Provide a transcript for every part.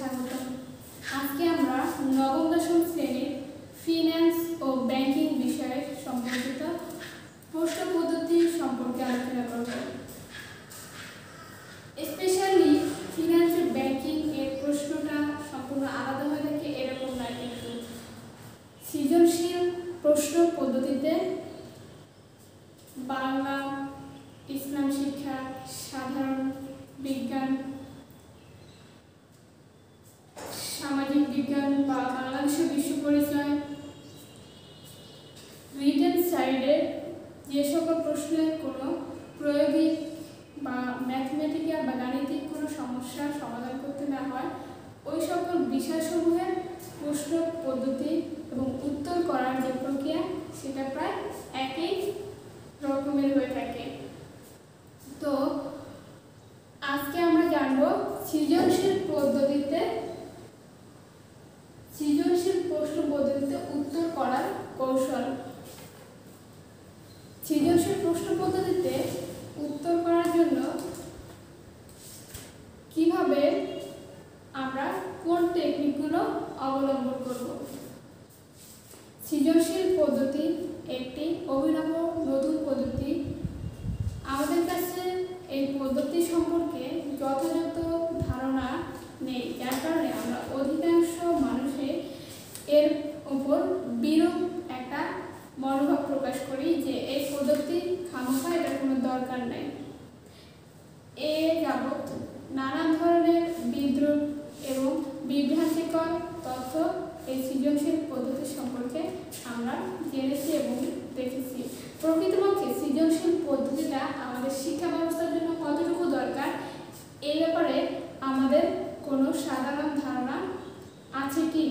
স্বাগতম। আজকে আমরা নবম দশম শ্রেণীর ফিন্যান্স ও ব্যাংকিং বিষয়ে সম্পর্কিত প্রশ্ন পদ্ধতি সম্পর্কে আলোচনা করব। স্পেশালি ফিন্যান্স ও ব্যাংকিং এর প্রশ্নটা সম্পূর্ণ আলাদা হয়ে থাকে, এরকম নয়, কিন্তু সৃজনশীল প্রশ্ন পদ্ধতিতে বাংলা, ইসলাম শিক্ষা, সাধারণ বিজ্ঞান, সামাজিক বিজ্ঞান বা বাংলাদেশের বিশ্ব পরিচয়, রিটেন সাইডে যে সকল প্রশ্নের কোনো প্রয়োগিক বা ম্যাথমেটিক্যাল বা গাণিতিক কোনো সমস্যার সমাধান করতে না হয়, ওই সকল বিষয়সমূহের প্রশ্ন পদ্ধতি এবং উত্তর করার যে প্রক্রিয়া সেটা প্রায় একই রকমের হয়ে থাকে। তো আজকে আমরা জানবো সৃজনশীল প্রশ্ন পদ্ধতিতে উত্তর করার কৌশল। সৃজনশীল প্রশ্ন পদ্ধতিতে উত্তর করার জন্য কিভাবে আমরা কোন টেকনিকগুলো অবলম্বন করব। সৃজনশীল পদ্ধতি একটি অভিনব নতুন পদ্ধতি। আমাদের কাছে এই পদ্ধতি সম্পর্কে যথাযথ ধারণা নেই, যার কারণে আমরা অধিকাংশ মানুষের এর উপর বিরূপ একটা মনোভাব প্রকাশ করি যে এই পদ্ধতি খামোখা, এটার কোনো দরকার নেই। এ যাবৎ নানা ধরনের বিদ্রুপ এবং বিভ্রান্তিকর তথ্য এই সৃজনশীল পদ্ধতি সম্পর্কে আমরা জেনেছি এবং দেখেছি। প্রকৃতপক্ষে সৃজনশীল পদ্ধতিটা আমাদের শিক্ষা ব্যবস্থার জন্য কতটুকু দরকার, এই ব্যাপারে আমাদের কোনো সাধারণ ধারণা আছে কি?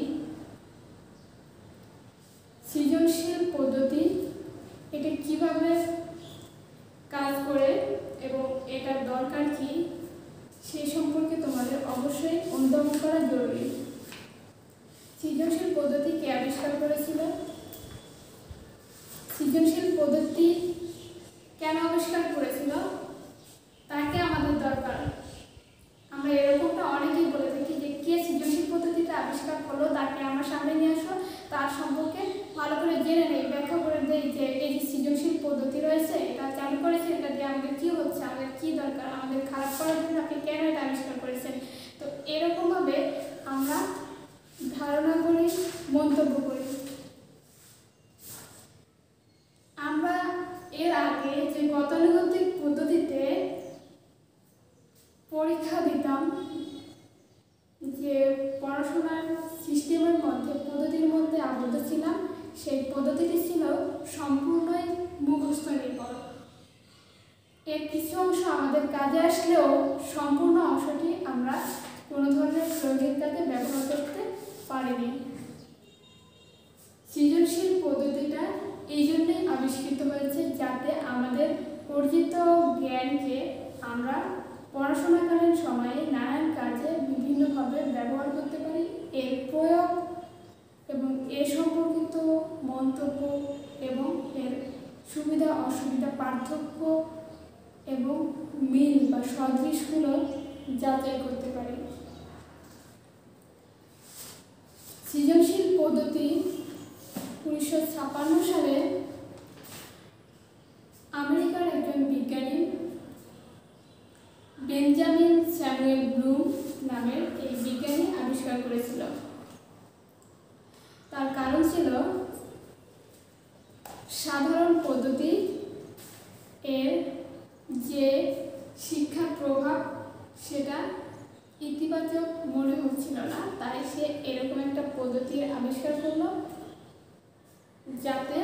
সৃজনশীল পদ্ধতি এটা কিভাবে কাজ করে এবং এটার দরকার কি, সেই সম্পর্কে তোমাদের অবশ্যই অনুধাবন করা জরুরি। সৃজনশীল পদ্ধতি কে আবিষ্কার করেছিল? সৃজনশীল পদ্ধতি কেন আবিষ্কার করেছিল, তাকে আমাদের দরকার। আমরা এরকমটা অনেকেই বলে থাকি যে কে সৃজনশীল পদ্ধতিটা আবিষ্কার করলো, তাকে আমার সামনে নিয়ে আসো, তার সম্পর্কে ভালো করে জেনে নেই, ব্যাখ্যা করে দেই যে এই যে সৃজনশীল পদ্ধতি রয়েছে, এটা চালু করেছে, এটা দিয়ে আমাদের কি হচ্ছে, আমাদের কি দরকার, আমাদের খারাপ করার জন্য আপনি কেন এটা আবিষ্কার করেছেন। তো এরকমভাবে আমরা ধারণা করি, মন্তব্য করি। আমরা এর আগে যে গতানুগতিক পদ্ধতিতে পরীক্ষা দিতাম, যে পড়াশোনার সিস্টেমের মধ্যে পদ্ধতির মধ্যে আবদ্ধ ছিলাম, সেই পদ্ধতিটি ছিল সম্পূর্ণই মুখস্থ নির্ভর। এর কিছু অংশ আমাদের কাজে আসলেও সম্পূর্ণ অংশটি আমরা কোনো ধরনের প্রয়োগের কাজে ব্যবহার করতে পারিনি। সৃজনশীল পদ্ধতিটা এই জন্যই আবিষ্কৃত হয়েছে যাতে আমাদের অর্জিত জ্ঞানকে আমরা পড়াশোনাকালীন সময়ে নানান কাজে বিভিন্নভাবে ব্যবহার করতে পারি। এর প্রয়োগ এবং এ সম্পর্কিত মন্তব্য এবং এর সুবিধা অসুবিধা, পার্থক্য এবং মিল বা সদৃশগুলো যাচাই করতে পারি। সৃজনশীল পদ্ধতি 1956 সালে আমেরিকার একজন বিজ্ঞানী বেঞ্জামিন স্যামুয়েল ব্লুম নামের এই বিজ্ঞানী আবিষ্কার করেছিল। তার কারণ ছিল সাধারণ পদ্ধতি এর যে শিক্ষার প্রভাব সেটা ইতিবাচক মনে হচ্ছিল না, তাই সে এরকম একটা পদ্ধতির আবিষ্কার করলো যাতে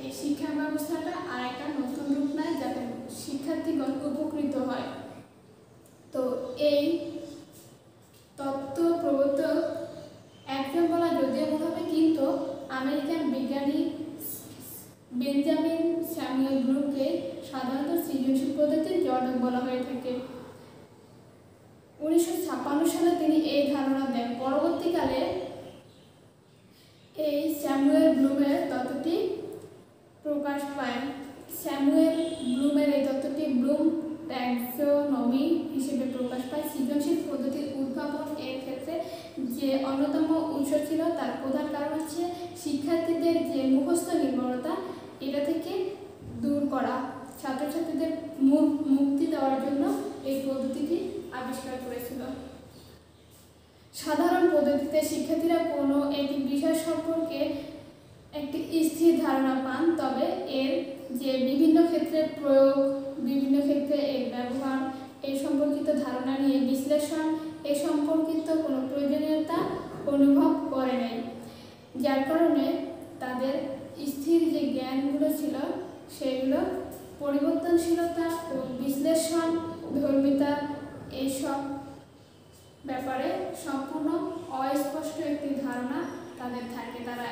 এই শিক্ষা ব্যবস্থাটা আর একটা নতুন রূপ নেয়, যাতে শিক্ষার্থীগণ উপকৃত হয়। তো এই তত্ত্ব প্রবর্তক একজন বলা যদিও ভুল হবে, কিন্তু আমেরিকান বিজ্ঞানী বেঞ্জামিন স্যামুয়েল ব্লুমকে সাধারণত সৃজনশীল পদ্ধতির জনক বলা হয়ে থাকে। 1956 সালে তিনি এই ধারণা দেন। পরবর্তীকালে এই স্যামুয়েল ব্লুমের তত্ত্বটি প্রকাশ পায়। স্যামুয়েল ব্লুমের এই তত্ত্বটি ব্লুম ট্যাক্সোনমি হিসেবে প্রকাশ পায়। সৃজনশীল পদ্ধতির উদ্ভাবন এর ক্ষেত্রে যে অন্যতম উৎস ছিল তার প্রধান কারণ হচ্ছে শিক্ষার্থীদের যে মুখস্থ নির্ভরতা, এটা থেকে দূর করা, ছাত্রছাত্রীদের মুক্তি দেওয়ার জন্য এই পদ্ধতিটি আবিষ্কার করেছিল। সাধারণ পদ্ধতিতে শিক্ষার্থীরা কোনো একটি বিষয় সম্পর্কে একটি স্থির ধারণা পান, তবে এর যে বিভিন্ন ক্ষেত্রে প্রয়োগ, বিভিন্ন ক্ষেত্রে এর ব্যবহার, এই সম্পর্কিত ধারণা নিয়ে বিশ্লেষণ, এ সম্পর্কিত কোনো প্রয়োজনীয়তা অনুভব করে নাই, যার কারণে তাদের স্থির যে জ্ঞানগুলো ছিল সেগুলো পরিবর্তনশীলতা ও বিশ্লেষণ, ধর্মিতা এইসব ব্যাপারে সম্পূর্ণ অস্পষ্ট একটি ধারণা তাদের থাকে। তারা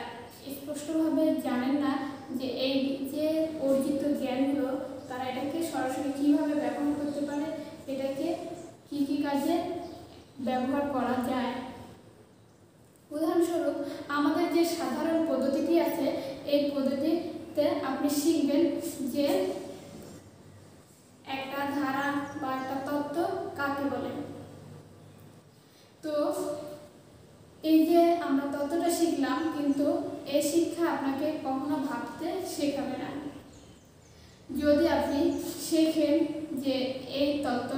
স্পষ্টভাবে জানেন না যে এই যে অর্জিত জ্ঞানগুলো তারা এটাকে সরাসরি কীভাবে ব্যবহার করতে পারে, এটাকে কী কী কাজে ব্যবহার করা যায়। উদাহরণস্বরূপ আমাদের যে সাধারণ পদ্ধতিটি আছে, এই পদ্ধতিতে আপনি শিখবেন যে একটা ধারা বা একটা তত্ত্ব কাকে বলে। তো এই যে আমরা তত্ত্বটা শিখলাম, কিন্তু এই শিক্ষা আপনাকে কখনো ভাবতে শেখাবে না। যদি আপনি শেখেন যে এই তত্ত্ব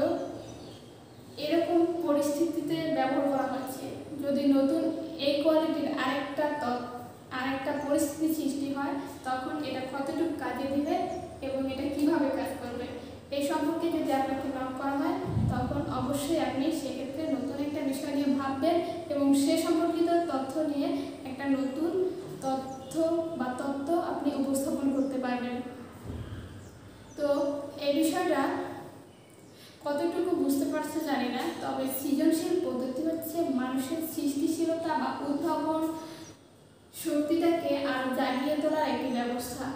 এরকম পরিস্থিতিতে ব্যবহার করা হচ্ছে, যদি নতুন এই কোয়ালিটির আরেকটা পরিস্থিতি সৃষ্টি হয়, তখন এটা কতটুকু কাজে দিবে এবং এটা কিভাবে কাজ করবে, এই সম্পর্কে যদি আপনাকে নক করা হয়, তখন অবশ্যই আপনি সেক্ষেত্রে নতুন একটা বিষয় নিয়ে ভাববেন এবং সে সম্পর্কিত তথ্য নিয়ে একটা নতুন তত্ত্ব আপনি উপস্থাপন করতে পারবেন। তো এই বিষয়টা কতটুকু বুঝতে পারছে জানি না, তবে সৃজনশীল পদ্ধতি হচ্ছে মানুষের সৃষ্টিশীলতা বা উদ্ভাবন শক্তিটাকে আরো জাগিয়ে তোলার একটি ব্যবস্থা।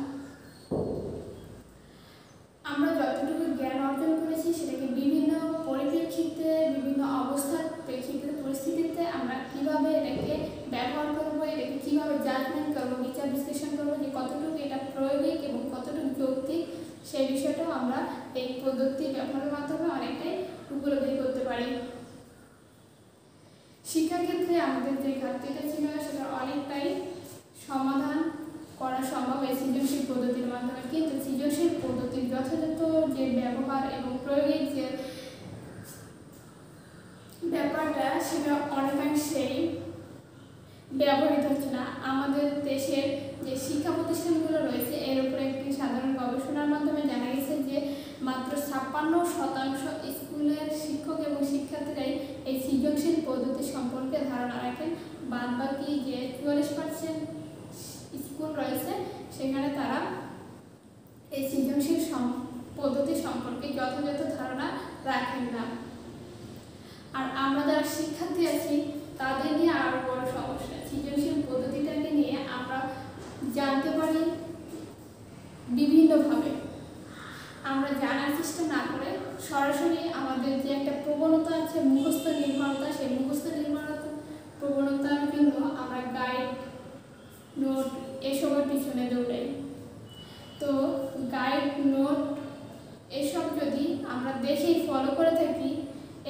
আমরা যতটুকু জ্ঞান অর্জন করেছি সেটাকে বিভিন্ন পরিপ্রেক্ষিতে, বিভিন্ন অবস্থার প্রেক্ষিতে, পরিস্থিতিতে আমরা কিভাবে এটাকে ব্যবহার করবো, এটাকে কিভাবে জাজমেন্ট করবো, বিচার বিশ্লেষণ করবো, যে কতটুকু এটা প্রয়োগিক এবং কতটুকু যৌক্তিক, সেই বিষয়টাও আমরা এই পদ্ধতি ব্যবহারের মাধ্যমে অনেকটাই উপলব্ধি করতে পারি। শিক্ষাক্ষেত্রে আমাদের যে ঘাটতিটা ছিল সেটা অনেকটাই সমাধান করা সম্ভব এই সৃজনশীল পদ্ধতির মাধ্যমে, কিন্তু সৃজনশীল পদ্ধতির যথাযথ যে ব্যবহার এবং প্রয়োগের যে ব্যাপারটা সেটা অনেকাংশেই ব্যবহৃত হচ্ছে না। আমাদের দেশের যে শিক্ষা প্রতিষ্ঠানগুলো রয়েছে এর উপরে একটি সাধারণ গবেষণার মাধ্যমে জানা গেছে যে মাত্র 56% স্কুলের শিক্ষক এবং শিক্ষার্থীরাই এই সৃজনশীল পদ্ধতি সম্পর্কে ধারণা রাখেন। বাদবাকি যে 44% স্কুল রয়েছে সেখানে তারা এই সৃজনশীল পদ্ধতি সম্পর্কে যথাযথ ধারণা রাখেন না। আর আমরা যারা শিক্ষার্থী আছি তাদের নিয়ে আরও বড় সমস্যা। সৃজনশীল পদ্ধতিটাকে নিয়ে আমরা জানতে পারি বিভিন্নভাবে, আমরা জানার চেষ্টা না করে সরাসরি আমাদের যে একটা প্রবণতা আছে মুখস্থ নির্ভরতা, সেই মুখস্থ নির্ভরতা প্রবণতার জন্য আমরা গাইড, নোট এসবের পিছনে দৌড়াই। তো গাইড, নোট এসব যদি আমরা দেখেই ফলো করে থাকি,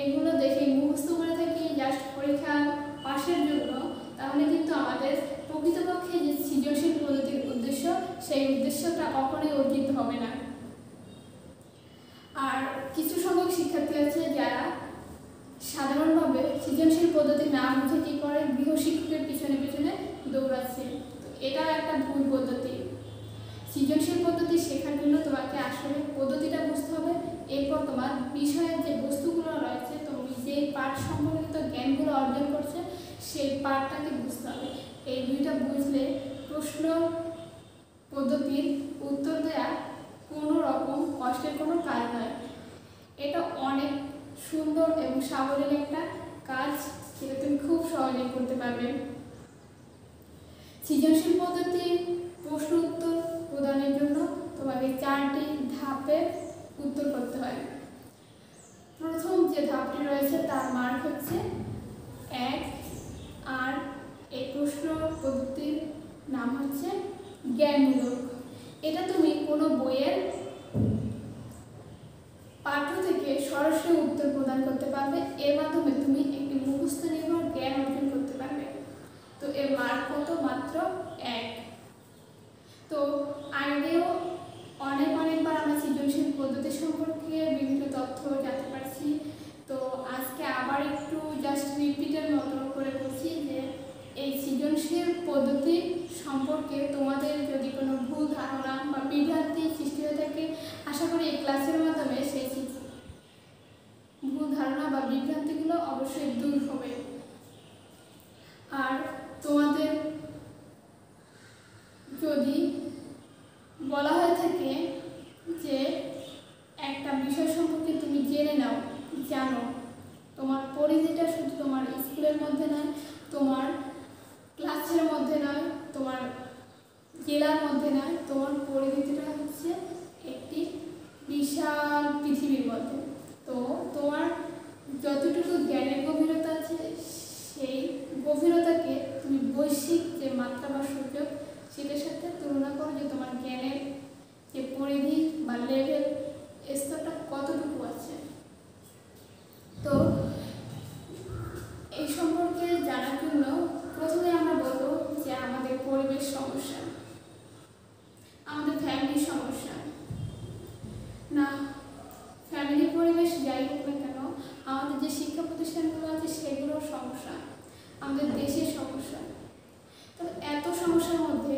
এগুলো দেখেই মুখস্থ করে থাকি জাস্ট পরীক্ষা পাশের জন্য, তাহলে কিন্তু আমাদের প্রকৃতপক্ষে যে সৃজনশীল পদ্ধতির উদ্দেশ্য, সেই উদ্দেশ্যটা কখনোই অর্জিত হবে না। আর কিছু সংখ্যক শিক্ষার্থী আছে যারা সাধারণভাবে সৃজনশীল পদ্ধতি না বুঝে কি করে গৃহশিক্ষকের পিছনে পিছনে দৌড়াচ্ছে। তো এটা একটা ভুল পদ্ধতি। সৃজনশীল পদ্ধতি শেখার জন্য তোমাকে আসলে পদ্ধতিটা বুঝতে হবে, এরপর তোমার বিষয়ের যে বস্তুগুলো রয়েছে, তুমি যে পাঠ সম্পর্কিত জ্ঞানগুলো অর্জন করছে সেই পাঠটাকে বুঝতে হবে। এই দুইটা বুঝলে প্রশ্ন পদ্ধতির উত্তর দেওয়া কোনো রকম কষ্টের কোনো কাজ নয়। এটা অনেক সুন্দর এবং সাবলীল একটা কাজ, যেটা তুমি খুব সহজেই করতে পারবে। সৃজনশীল পদ্ধতির প্রশ্ন উত্তর প্রদানের জন্য তোমাকে 4টি ধাপে উত্তর করতে হয়। প্রথম যে ধাপটি রয়েছে তার মার্ক হচ্ছে 1, আর এই প্রশ্ন পদ্ধতির নাম হচ্ছে জ্ঞানমূলক। এটা তুমি কোনো বইয়ের পাঠ্য থেকে সরাসরি উত্তর প্রদান করতে পারবে। এর মাধ্যমে তুমি একটি মুখস্থ নির্ভর জ্ঞান অর্জন করতে পারবে। তো এর মার্ক কত? মাত্র 1। তো আগেও অনেকবার আমরা সৃজনশীল পদ্ধতি সম্পর্কে বিভিন্ন তথ্য জানতে পারছি। তো আজকে আবার একটু জাস্ট রিপিটের মতো করে বলছি যে এই সৃজনশীল পদ্ধতি সম্পর্কে তোমাদের যদি কোনো ভুল ধারণা বা বিভ্রান্তি সৃষ্টি হয়ে থাকে, আশা করি এই ক্লাসের মাধ্যমে সেই ভুল ধারণা বা বিভ্রান্তিগুলো অবশ্যই দূর হবে। আর তোমাদের যদি বলা হয়ে থাকে যে একটা বিষয় সম্পর্কে তুমি জেনে নাও, জানো, তোমার পরিধিটা শুধু তোমার স্কুলের মধ্যে নয়, তোমার ক্লাসের মধ্যে নয়, তোমার জেলার মধ্যে নয়, তোমার পরিধিটা হচ্ছে একটি বিশাল পৃথিবীর মধ্যে। তো তোমার যতটুকু জ্ঞানের গভীরতা আছে সেই গভীরতাকে তুমি বৈশ্বিক যে মাত্রা বা সুযোগ সেটার সাথে তুলনা করো যে তোমার জ্ঞানের যে পরিধি বা লেভেল স্তরটা কতটুকু আছে। তো এই সম্পর্কে জানার জন্য প্রথমে আমরা বলবো যে আমাদের পরিবেশ সমস্যা, আমাদের ফ্যামিলির সমস্যা না, ফ্যামিলি পরিবেশ যাই হোক না কেন, আমাদের যে শিক্ষা প্রতিষ্ঠানগুলো আছে সেগুলোর সমস্যা, আমাদের দেশের সমস্যা। তো এত সমস্যার মধ্যে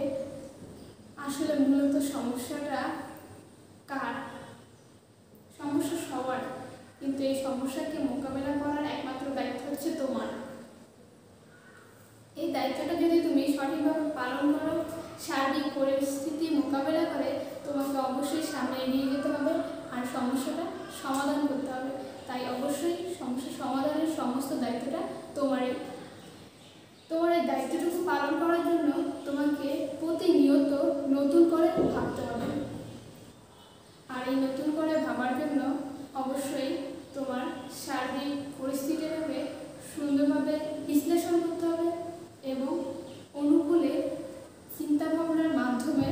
আসলে মূলত সমস্যাটা কার? সমস্যা সবার, কিন্তু এই সমস্যাকে মোকাবেলা করার একমাত্র দায়িত্ব হচ্ছে তোমার। এই দায়িত্বটা যদি তুমি সঠিকভাবে পালন করো, সার্বিক পরিস্থিতি মোকাবেলা করে তোমাকে অবশ্যই সামনে এগিয়ে যেতে হবে আর সমস্যাটা সমাধান করতে হবে। তাই অবশ্যই সমস্যা সমাধানের সমস্ত দায়িত্বটা তোমারই। তোমার এই দায়িত্বটুকু পালন করার জন্য তোমাকে প্রতিনিয়ত নতুন করে ভাবতে হবে। আর এই নতুন করে ভাবার জন্য অবশ্যই তোমার সার্বিক পরিস্থিতিটাকে সুন্দরভাবে বিশ্লেষণ করতে হবে এবং অনুকূলে চিন্তাভাবনার মাধ্যমে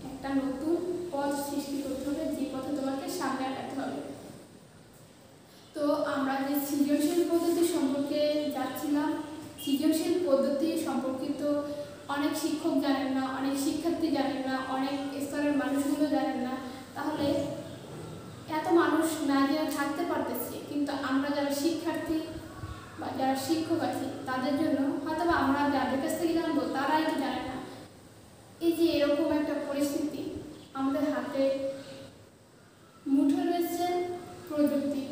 একটা নতুন পথ সৃষ্টি করতে হবে, যে পথে তোমাকে সামনে আগাতে হবে। তো আমরা যে সৃজনশীল পদ্ধতি সম্পর্কে যাচ্ছিলাম, সৃজনশীল পদ্ধতি সম্পর্কিত অনেক শিক্ষক জানেন না, অনেক শিক্ষার্থী জানেন না, অনেক স্তরের মানুষগুলো জানেন না। তাহলে এত মানুষ না জেনে থাকতে পারতেছি, কিন্তু আমরা যারা শিক্ষার্থী বা যারা শিক্ষক আছি তাদের জন্য হয়তো আমরা যাদের কাছ থেকে জানবো তারাই তো জানে না। এই যে এরকম একটা পরিস্থিতি, আমাদের হাতে মুঠো রয়েছে প্রযুক্তি।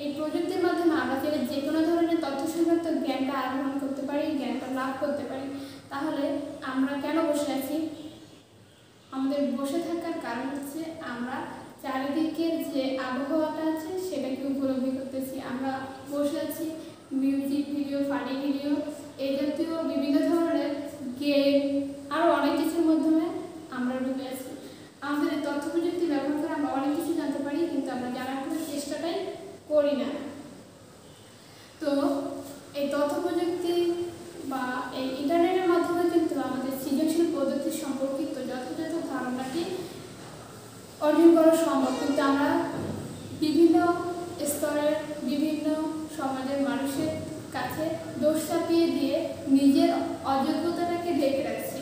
এই প্রযুক্তির মাধ্যমে আমরা যে কোনো ধরনের তথ্য সংক্রান্ত জ্ঞানটা আহরণ করতে পারি, জ্ঞানটা লাভ করতে পারি। তাহলে আমরা কেন বসে আছি? আমাদের বসে থাকার কারণ হচ্ছে আমরা চারিদিকের যে আবহাওয়াটা আছে সেটাকে উপলব্ধি করতেছি। আমরা বসে আছি মিউজিক ভিডিও, ফানি ভিডিও, এই জাতীয় বিভিন্ন ধরনের গেম আরও অনেক কিছুর মাধ্যমে আমরা ডুবে আছি। আমাদের তথ্য প্রযুক্তি ব্যবহার করে আমরা অনেক কিছু জানতে পারি, কিন্তু আমরা জানার কোনো চেষ্টাটাই করি না। তো এই তথ্য প্রযুক্তি বা এই ইন্টারনেটের মাধ্যমে কিন্তু আমাদের সৃজনশীল পদ্ধতি সম্পর্কিত যথাযথ ধারণাটি অর্জন করা সম্ভব, কিন্তু আমরা বিভিন্ন স্তরের বিভিন্ন সমাজের মানুষের কাছে দোষ চাপিয়ে দিয়ে নিজের অযোগ্যতাটাকে ঢেকে রাখছি।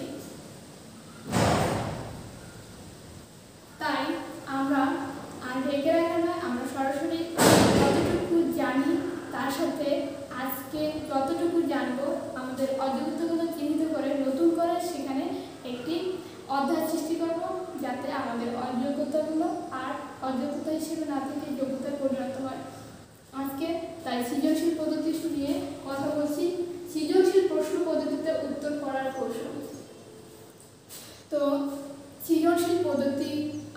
তাই আমরা আর ঢেকে রাখা নয়, আমরা সরাসরি যতটুকু জানি তার সাথে আজকে যতটুকু জানবো আমাদের অযোগ্যতাগুলো চিহ্নিত করে নতুন করে সেখানে একটি অধ্যায় সৃষ্টি করব, যাতে আমাদের অযোগ্যতাগুলো আর অযোগ্যতা হিসেবে না থেকে যোগ্যতায় পরিণত হয়। আজকে তাই সৃজনশীল পদ্ধতি নিয়ে কথা বলছি, সৃজনশীল প্রশ্ন পদ্ধতিতে উত্তর করার কৌশল। তো সৃজনশীল পদ্ধতি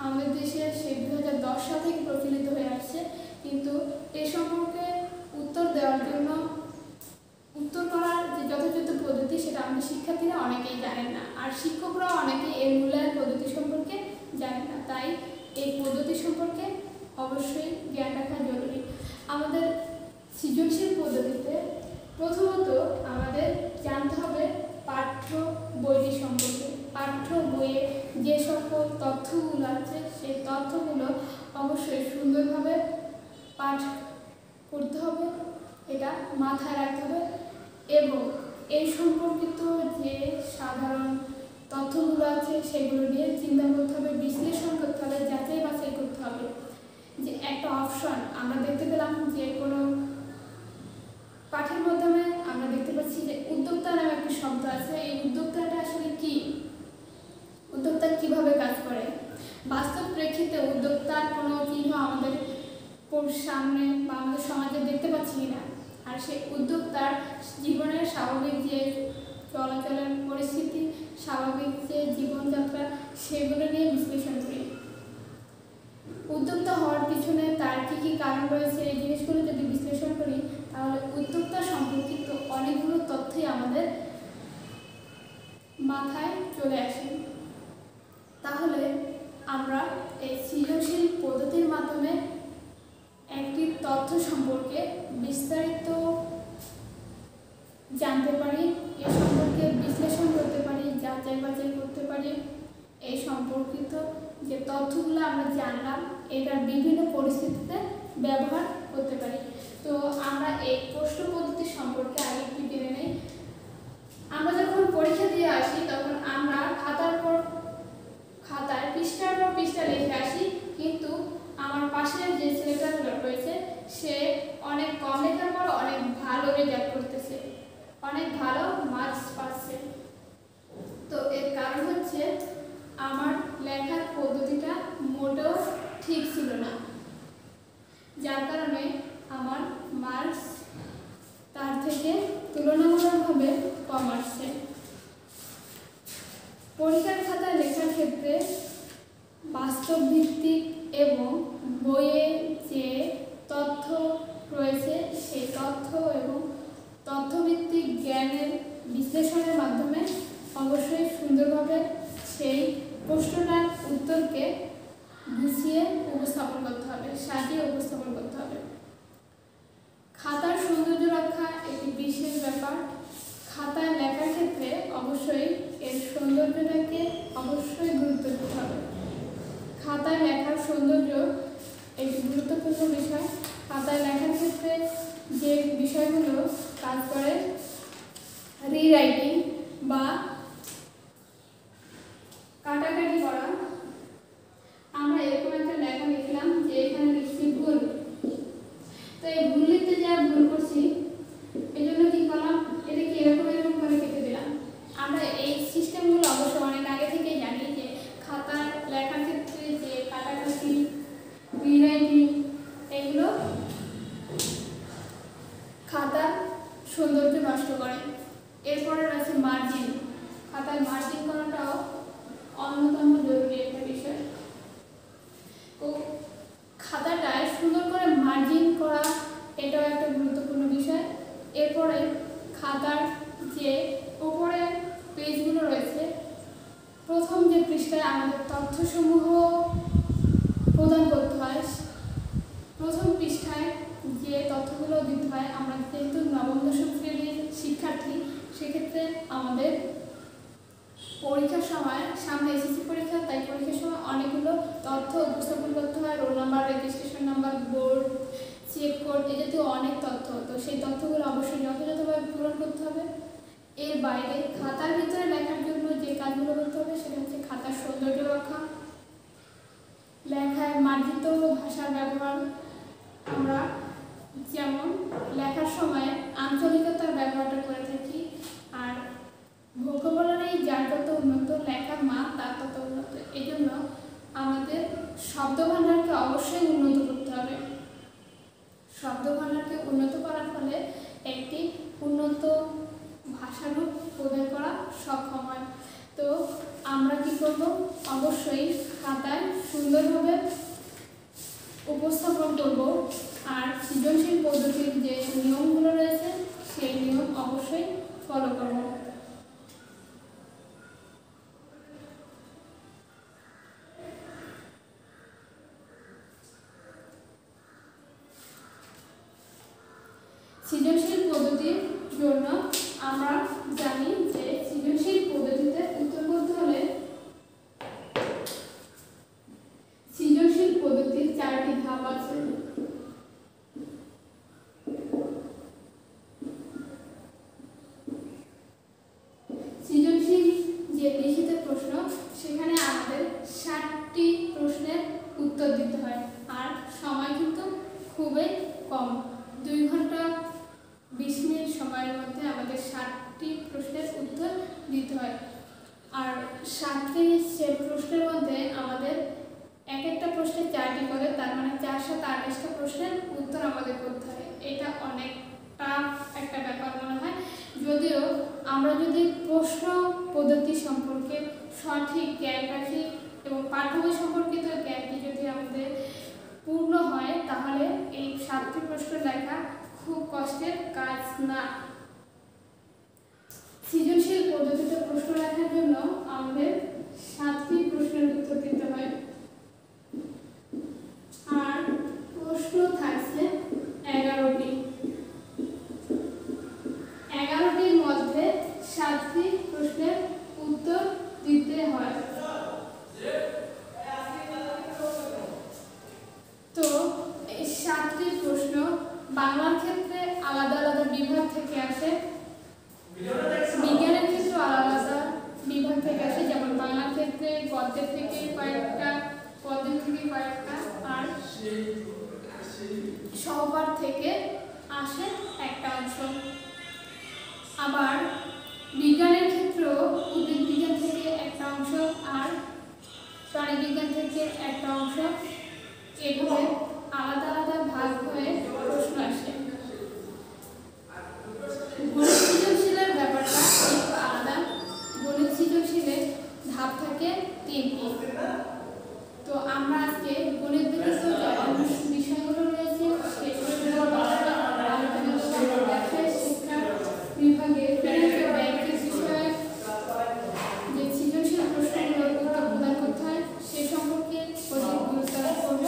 আমাদের দেশে সেই 2010 সাল থেকে প্রচলিত হয়ে আসছে, কিন্তু এ সম্পর্কে উত্তর দেওয়ার জন্য উত্তর করার যে যথাযথ পদ্ধতি সেটা আমাদের শিক্ষার্থীরা অনেকেই জানেন না, আর শিক্ষকরাও অনেকেই এর মূল্যায়ন পদ্ধতি সম্পর্কে জানেন না। তাই এই পদ্ধতি সম্পর্কে অবশ্যই জ্ঞান রাখা জরুরি। আমাদের সৃজনশীল পদ্ধতিতে প্রথমত আমাদের জানতে হবে পাঠ্য বইটি সম্পর্কে। পাঠ্য বইয়ে যে সকল তথ্যগুলো আছে সেই তথ্যগুলো অবশ্যই সুন্দরভাবে পাঠ করতে হবে। এটা এটা মাথায় রাখতে হবে এবং এই সম্পর্কিত যে সাধারণ তথ্যগুলো আছে সেগুলো নিয়ে চিন্তা করতে হবে, বিশ্লেষণ করতে হবে, যাচাই বাছাই করতে হবে। যে একটা অপশন আমরা দেখতে পেলাম যে কোনো পাঠের মাধ্যমে আমরা দেখতে পাচ্ছি যে উদ্যোক্তা নামে একটি শব্দ আছে। এই উদ্যোক্তাটা আসলে কি, উদ্যোক্তা কিভাবে কাজ করে, বাস্তব প্রেক্ষিতে উদ্যোক্তার কোনো চিহ্ন আমাদের সামনে বা আমাদের সমাজে দেখতে পাচ্ছি না। আর সেই উদ্যোক্তার জীবনের স্বাভাবিক যে চলাচলের পরিস্থিতি, স্বাভাবিক যে জীবনযাত্রা, সেগুলো নিয়ে বিশ্লেষণ করি। উদ্যোক্তা হওয়ার পিছনে তার কী কী কারণ রয়েছে, এই জিনিসগুলো যদি বিশ্লেষণ করি তাহলে উদ্যোক্তা সম্পর্কিত অনেকগুলো তথ্যই আমাদের মাথায় চলে আসে। তাহলে আমরা এই সৃজনশীল পদ্ধতির মাধ্যমে একটি তথ্য সম্পর্কে বিস্তারিত জানতে পারি, এ সম্পর্কে বিশ্লেষণ করতে পারি, যাচাই বাছাই করতে পারি। এই সম্পর্কিত যে তথ্যগুলো আমরা জানলাম এটার বিভিন্ন পরিস্থিতিতে ব্যবহার করতে পারি। তো আমরা এই প্রশ্ন পদ্ধতি সম্পর্কে আগে একটু জেনে নেই। আমরা যখন পরীক্ষা দিয়ে আসি তখন আমরা খাতায় পৃষ্ঠার পর পৃষ্ঠা লিখে আসি, কিন্তু আমার পাশের যে ছেলেটা রয়েছে সে অনেক কম লেখার পর অনেক ভালো রেজাল্ট করতেছে, অনেক ভালো মার্কস পাচ্ছে। তো এর কারণ হচ্ছে আমার লেখার পদ্ধতিটা মোটেও ঠিক ছিল না, যার কারণে আমার মার্কস তার থেকে তুলনামূলকভাবে কম আসছে। পরীক্ষার খাতায় লেখার ক্ষেত্রে বাস্তব ভিত্তিক এবং বইয়ে যে তথ্য রয়েছে সেই তথ্য এবং তথ্যভিত্তিক জ্ঞানের বিশ্লেষণের মাধ্যমে অবশ্যই সুন্দরভাবে সেই প্রশ্নটার উত্তরকে গুছিয়ে উপস্থাপন করতে হবে, সাজিয়ে উপস্থাপন করতে হবে। খাতার সৌন্দর্য রক্ষা একটি বিশেষ ব্যাপার। খাতায় লেখার ক্ষেত্রে অবশ্যই এর সৌন্দর্যটাকে অবশ্যই গুরুত্ব দিতে হবে। খাতায় লেখার সৌন্দর্য একটি গুরুত্বপূর্ণ বিষয়। খাতায় লেখার ক্ষেত্রে যে বিষয়গুলো কাজ করে, রিরাইটিং বা কাটাকাটি করা। আমরা এরকম একটা লেখা লিখলাম যে এখানে লিখছি ভুল, তো এই ভুল লিখতে যা ভুল করছি এই জন্য কি করলাম, এটাকে এরকম করে কেটে দিলাম। আমরা এই সিস্টেমগুলো অবশ্য অনেক আগে থেকেই জানি যে খাতার লেখার ক্ষেত্রে যে কাটাকাটি, রিরাইটিং, এগুলো খাতার সৌন্দর্য নষ্ট করে। এরপরে রয়েছে মার্জিন। খাতায় মার্জিন করাটাও অন্যতম জরুরি একটা বিষয়। তো খাতাটায় সুন্দর করে মার্জিন করা এটাও একটা গুরুত্বপূর্ণ বিষয়। এরপরে খাতার যে উপরে পেজগুলো রয়েছে, প্রথম যে পৃষ্ঠায় আমাদের তথ্যসমূহ প্রদান করতে হয়, প্রথম পৃষ্ঠায় যে তথ্যগুলো দিতে হয়, আমরা যেহেতু নবম দশম শ্রেণীর শিক্ষার্থী, সেক্ষেত্রে আমাদের পরীক্ষার সময় সামনে এসএসসি পরীক্ষা, তাই পরীক্ষার সময় অনেকগুলো তথ্য উপস্থাপন করতে হয়, roll number, registration number, board, check code, এ জাতীয় অনেক তথ্য। তো সেই তথ্যগুলো অবশ্যই যথাযথভাবে পূরণ করতে হবে। এর বাইরে খাতার ভিতরে লেখার জন্য যে কাজগুলো করতে হবে সেটা হচ্ছে খাতার সৌন্দর্য রক্ষা, লেখায় মার্জিত ভাষার ব্যবহার। আমরা যেমন লেখার সময় আঞ্চলিকতার ব্যবহারটা করে থাকি, আর ভোকাবুলারি যার যত উন্নত লেখার মান তার তত উন্নত। এই জন্য আমাদের শব্দভাণ্ডারকে অবশ্যই উন্নত করতে হবে। শব্দভাণ্ডারকে উন্নত করার ফলে একটি উন্নত ভাষারূপ প্রদান করা সক্ষম হয়। তো আমরা কি করব, অবশ্যই খাতায় সুন্দরভাবে উপস্থাপন করব, আর সৃজনশীল পদ্ধতির যে নিয়মগুলো রয়েছে সেই নিয়ম অবশ্যই ফলো করব। সৃজনশীল পদ্ধতির জন্য আমরা জানি যে সৃজনশীল পদ্ধতিতে উত্তর করতে হলে সৃজনশীল পদ্ধতির 4টি ধাপ আছে। কম। 2 ঘন্টা 20 মিনিট সময়ের মধ্যে আমাদের 60টি প্রশ্নের উত্তর দিতে হয়। আর 60টি সে প্রশ্নের মধ্যে আমাদের এক একটা প্রশ্নে 4টি করে, তার মানে 4 × 7 28টা প্রশ্নের উত্তর আমাদের করতে হয়। এটা অনেক টাফ একটা ব্যাপার মনে হয়, যদিও আমরা যদি প্রশ্ন পদ্ধতি সম্পর্কে সঠিক জ্ঞান রাখি এবং পাঠ্য বই সম্পর্কিত জ্ঞানটি যদি আমাদের পূর্ণ হয়, তাহলে এই 7টি প্রশ্ন লেখা খুব কষ্টের কাজ না। সৃজনশীল পদ্ধতিতে প্রশ্ন লেখার জন্য আমাদের 7টি প্রশ্নের উত্তর দিতে হয়। আর প্রশ্ন থাকছে 11টি। 11টির মধ্যে 7টি প্রশ্নের উত্তর দিতে হয়। তো এই 7টি প্রশ্ন বাংলার ক্ষেত্রে আলাদা আলাদা বিভাগ থেকে আসে, বিজ্ঞানের ক্ষেত্রে আলাদা আলাদা বিভাগ থেকে আসে। যেমন বাংলার ক্ষেত্রে গদ্যের থেকে কয়েকটা, পদ্যের থেকে কয়েকটা, আর সহপাঠ থেকে আসে একটা অংশ। আবার বিজ্ঞানের ক্ষেত্রেও উদ্ভিদ বিজ্ঞান থেকে একটা অংশ আর প্রাণীবিজ্ঞান থেকে একটা অংশ, এভাবে আলাদা আলাদা ভাগ হয়ে প্রশ্ন আসে। গণিত সৃজনশীলের ব্যাপারটা একটু আলাদা। গণিত সৃজনশীলে ধাপ থাকে 3টি। তো আমরা আজকে গণিত ব্যতীত যে অন্য বিষয়গুলো রয়েছে সেগুলো আলোচনা করব। শিক্ষা বিভাগে ব্যাংকিং বিষয়ে যে সৃজনশীল প্রশ্নগুলোর উত্তর প্রদান করতে হয় সে সম্পর্কে অধিক গুরুত্ব আরোপ করব।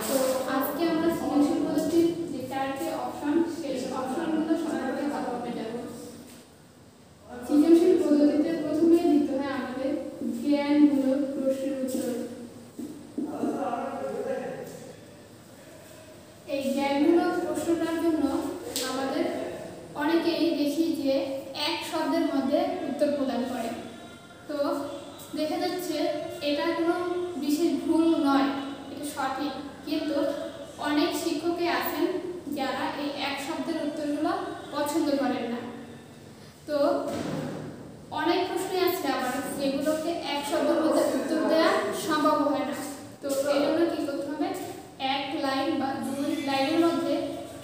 তো আজকে আমরা সৃজনশীল পদ্ধতির যে 4টি অপশন, সেই অপশনগুলো সম্পর্কে কথা বলতে যাব। সৃজনশীল পদ্ধতিতে প্রথমে দিতে হয় আমাদের জ্ঞানমূলক প্রশ্নের উত্তর। এই জ্ঞানমূলক প্রশ্নটার জন্য আমাদের অনেকেই দেখি যে এক শব্দের মধ্যে উত্তর প্রদান করে। তো দেখা যাচ্ছে এটা কোনো বিশেষ ভুল নয়, এটা সঠিক, কিন্তু অনেক শিক্ষকই আছেন যারা এই এক শব্দের উত্তরগুলো পছন্দ করেন না। তো অনেক প্রশ্নই আছে আবার যেগুলোকে এক শব্দের মধ্যে উত্তর দেওয়া সম্ভব হয় না। তো এই জন্য কি করতে হবে, 1 লাইন বা 2 লাইনের মধ্যে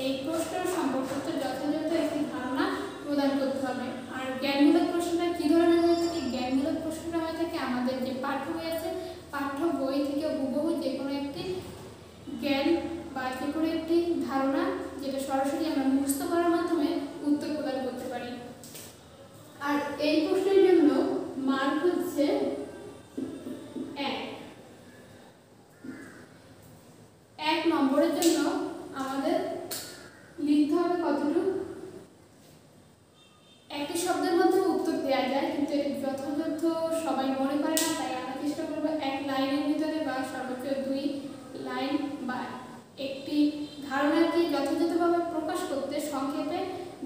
এই প্রশ্নের সম্পর্কিত যথাযথ একটি ধারণা প্রদান করতে হবে। আর জ্ঞানমূলক প্রশ্নটা কি ধরনের হয়ে থাকে, জ্ঞানমূলক প্রশ্নটা হয়ে থাকে আমাদের যে পাঠ্য বই আছে, পাঠ্য বই থেকে হুবহু যে কোনো একটি জ্ঞান বা যে কোনো একটি ধারণা যেটা সরাসরি আমরা মুখস্থ করার মাধ্যমে উত্তর প্রদান করতে পারি। আর এই প্রশ্নের জন্য মার্ক হচ্ছে 1 নম্বরের জন্য আমাদের লিখতে হবে কতটুকু, একটি শব্দের মধ্যে উত্তর দেওয়া যায় কিন্তু যথাযথ সবাই মনে করে না, তাই আমরা চেষ্টা করবো 1 লাইনের ভিতরে বা সর্বোচ্চ 2 লাইন বা একটি ধারণাকে যথাযথভাবে প্রকাশ করতে সংক্ষেপে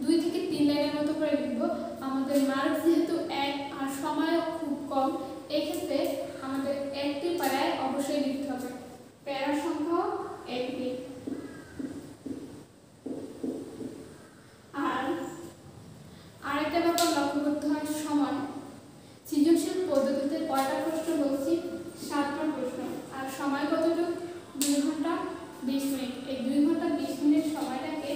2 থেকে 3 লাইনের মতো করে লিখব। আমাদের মার্ক যেহেতু 1 আর সময়ও খুব কম, এক্ষেত্রে আমাদের একটি প্যারায় অবশ্যই লিখতে হবে। প্যারার সংখ্যা 1টি। আর আরেকটা ব্যাপার লক্ষ্য করতে হয়, সময়। সৃজনশীল পদ্ধতিতে কয়টা প্রশ্ন বলছি, 7টা প্রশ্ন। আর সময় কতটুকু, 2 ঘন্টা 20 মিনিট। এই 2 ঘন্টা 20 মিনিট সময়টাকে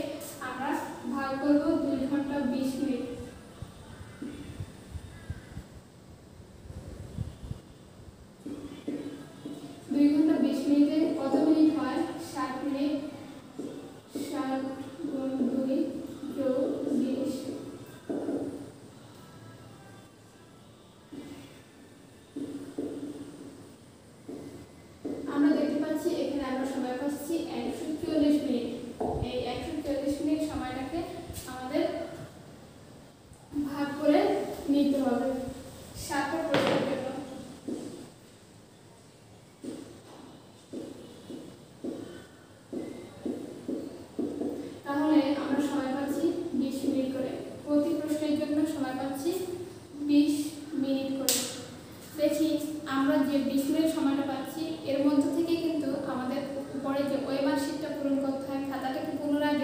আমরা ভাগ করব 2 ঘন্টা 20 মিনিট। 2 ঘন্টা 20 মিনিটে কত মিনিট হয়, 60 মিনিট। 60 গুণ 2 যোগ 20। আমরা দেখতে পাচ্ছি এখানে আমরা সময় পাচ্ছি 140 মিনিট। এই 140 মিনিট সময়টাকে আমাদের ভাগ করে নিতে হবে 7টা প্রশ্নের জন্য। তাহলে আমরা সময় পাচ্ছি 20 মিনিট করে, প্রতি প্রশ্নের জন্য সময় পাচ্ছি 20 মিনিট করে। দেখি আমরা যে 20 মিনিট সময়টা পাচ্ছি এর মধ্যে থেকে কিন্তু আমাদের উপরে যে ওয়েমার শিটটা পূরণ করতে হয়, খাতাটাকে পুনরায়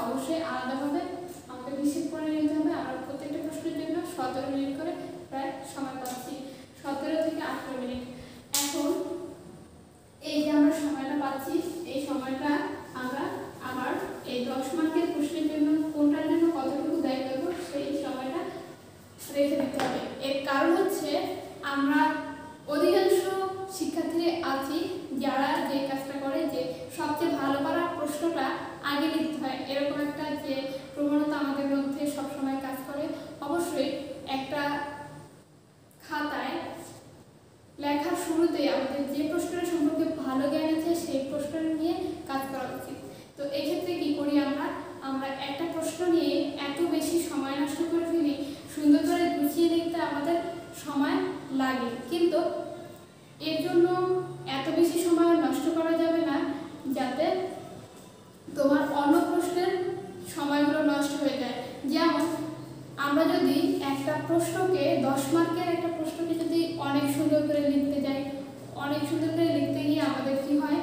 অবশ্যই আলাদাভাবে আমাকে হিসেব করে নিতে হবে। আমরা প্রত্যেকটা প্রশ্নের জন্য 17 মিনিট করে প্রায় সময় পাচ্ছি, 17 থেকে 18 মিনিট। এখন এই যে আমরা সময়টা পাচ্ছি, এই সময়টা আমরা আবার এই 10 মার্কের প্রশ্নের জন্য কোনটার জন্য কতটুকু ব্যয় করব সেই সময়টা রেখে দিতে হবে। এর কারণ হচ্ছে আমরা অধিকাংশ শিক্ষার্থী আছি যারা যে কাজটা করে যে সবচেয়ে ভালো করা প্রশ্নটা আগে লিখতে হয়, এরকম একটা যে প্রবণতা আমাদের মধ্যে সবসময় কাজ করে। অবশ্যই একটা খাতায় লেখার শুরুতে আমাদের যে প্রশ্নটা সম্পর্কে ভালো জ্ঞান আছে সেই প্রশ্নটা নিয়ে কাজ করা উচিত। তো এক্ষেত্রে কি করি আমরা একটা প্রশ্ন নিয়ে এত বেশি সময় নষ্ট করে ফেলি, সুন্দর করে গুছিয়ে লিখতে আমাদের সময় লাগে, কিন্তু এর জন্য এত বেশি সময় নষ্ট করা যাবে না যাতে তোমার অন্য প্রশ্নের সময়গুলো নষ্ট হয়ে যায়। যেমন আমরা যদি একটা প্রশ্নকে 10 মার্কের একটা প্রশ্নকে যদি অনেক সুন্দর করে লিখতে যাই, অনেক সুন্দর করে লিখতে গিয়ে আমাদের কি হয়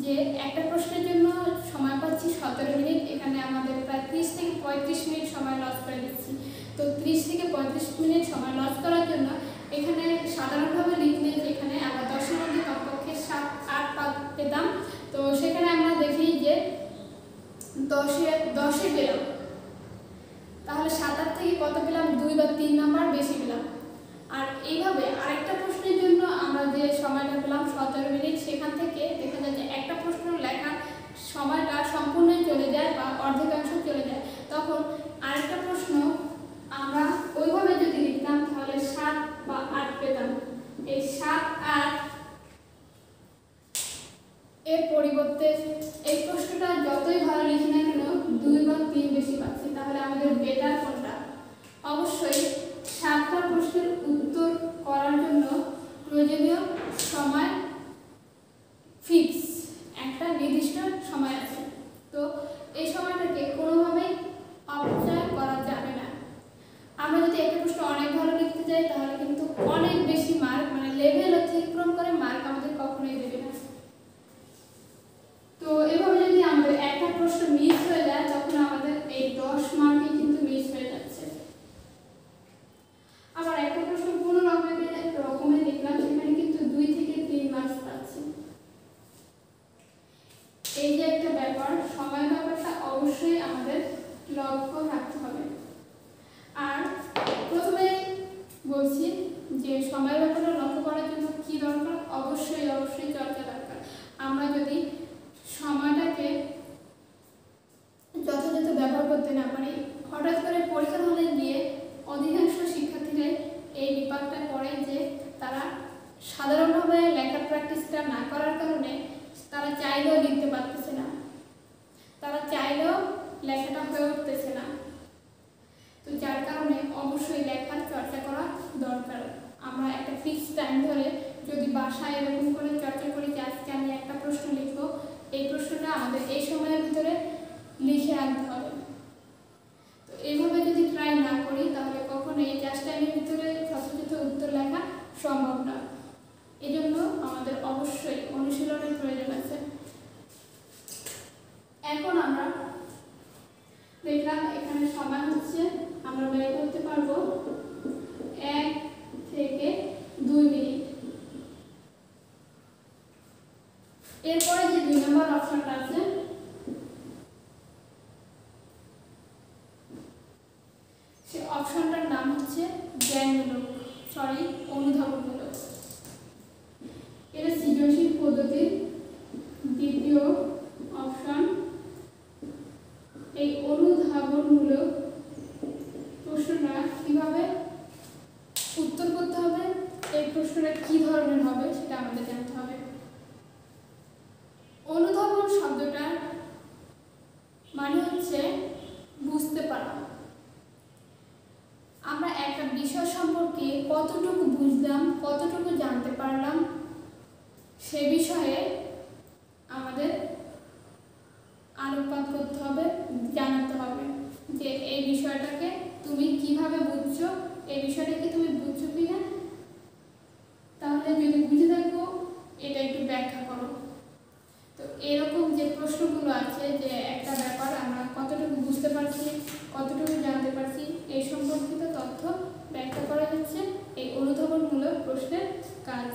যে একটা প্রশ্নের জন্য সময় পাচ্ছি 17 মিনিট, এখানে আমাদের প্রায় 30 থেকে 35 মিনিট সময় লস করে দিচ্ছি। তো 30 থেকে 35 মিনিট সময় লস করার জন্য এখানে সাধারণভাবে লিখলে এখানে আমরা 10-এর মধ্যে কমপক্ষে 7-8 পাত পেতাম, তো সেখানে আমরা দেখি যে 10-এ পেলাম, তাহলে 7-8 থেকে কত পেলাম, 2 বা 3 নাম্বার বেশি পেলাম। আর এইভাবে আরেকটা প্রশ্নের জন্য আমরা যে সময়টা পেলাম 17 মিনিট, সেখান থেকে দেখা যায় যে একটা প্রশ্ন লেখার সময়টা সম্পূর্ণই চলে যায় বা অর্ধেকাংশ চলে যায়। তখন আরেকটা প্রশ্ন আমরা ওইভাবে যদি লিখতাম তাহলে 7 বা 8 পেতাম। এই 7-8 এর পরিবর্তে এই প্রশ্নটা যতই ভালো লিখি না কেন 2 বা 3 বেশি পাচ্ছি, তাহলে আমাদের বেটার কোনটা? অবশ্যই 7টা প্রশ্নের উত্তর করার জন্য প্রয়োজনীয় সময় ফিক্স, একটা নির্দিষ্ট সময় আছে। তো এই সময়টাকে কোনোভাবেই অপচয় করা যাবে না। আমরা যদি একটা প্রশ্ন অনেক ভালো লিখতে যাই তাহলে কিন্তু অনেক বেশি মার্ক, মানে লেভেল অতিক্রম করে মার্ক আমাদের কখনোই দেবে না। তো এভাবে যদি আমাদের একটা প্রশ্ন মিস হয়ে যায় তখন আমাদের এই 10 মার্কই কিন্তু মিস হয়ে যাচ্ছে। আবার একটা প্রশ্ন কোনো রকমে লিখলাম, সেখানে কিন্তু 2 থেকে 3 মার্কস পাচ্ছি। এই যে একটা ব্যাপার, সময় ব্যাপারটা অবশ্যই আমাদের লক্ষ্য রাখতে হবে। আর প্রথমে বলছি যে সময় ব্যাপারটা লক্ষ্য করার জন্য কি দরকার, অবশ্যই চর্চা দরকার। আমরা যদি সময়টাকে যথাযথ ব্যবহার করতে না পারি, হঠাৎ করে পরীক্ষার হলে গিয়ে অধিকাংশ শিক্ষার্থীরা এই বিপাকটা পড়ে যে তারা সাধারণভাবে লেখার প্র্যাকটিসটা না করার কারণে তারা চাইলেও লিখতে পারতেছে না, তারা চাইলেও লেখাটা হয়ে উঠতেছে না। তো যার কারণে অবশ্যই লেখার চর্চা করা দরকার। আমরা একটা ফিক্স টাইম ধরে যদি বাসায় এরকম করে চর্চা করি যে আজকে আমি একটা প্রশ্ন লিখবো, এই প্রশ্নটা আমাদের এই সময়ের ভিতরে লিখে আনতে হবে। তো এইভাবে যদি ট্রাই না করি তাহলে কখনো এই জাস্ট টাইমের ভিতরে যথাযথ উত্তর লেখা সম্ভব না। এজন্য আমাদের অবশ্যই অনুশীলনের প্রয়োজন আছে। এখন আমরা দেখলাম এখানে সময় হচ্ছে আমরা ব্যয় করতে পারবো 1 থেকে 2 মিনিট। এরপরে যে 2 নম্বর অপশনটা আছে সে অপশনটার নাম হচ্ছে অনুধাবনমূলক। এটা সৃজনশীল পদ্ধতির দ্বিতীয় অপশন। এই অনুধাবনমূলক প্রশ্নটা কিভাবে উত্তর করতে হবে, এই প্রশ্নটা কি ধরনের হবে সেটা আমাদের জানতে হবে। অনুধাবন শব্দটার মানে হচ্ছে বুঝতে পারা। আমরা একটা বিষয় সম্পর্কে কতটুকু বুঝলাম, কতটুকু জানতে পারলাম, সে বিষয়ে আমাদের আলোকপাত করতে হবে, জানাতে হবে যে এই বিষয়টাকে তুমি কিভাবে বুঝছো, এই বিষয়টাকে তুমি বুঝছো কিনা, তাহলে যদি বুঝে থাকো এটা একটু ব্যাখ্যা করো। তো এরকম যে প্রশ্নগুলো আছে যে একটা ব্যাপার আমরা কতটুকু পারছি, কতটুকু জানতে পারছি এই সম্পর্কিত তথ্য ব্যাখ্যা করা হচ্ছে এই অনুধাবনমূলক প্রশ্নের কাজ।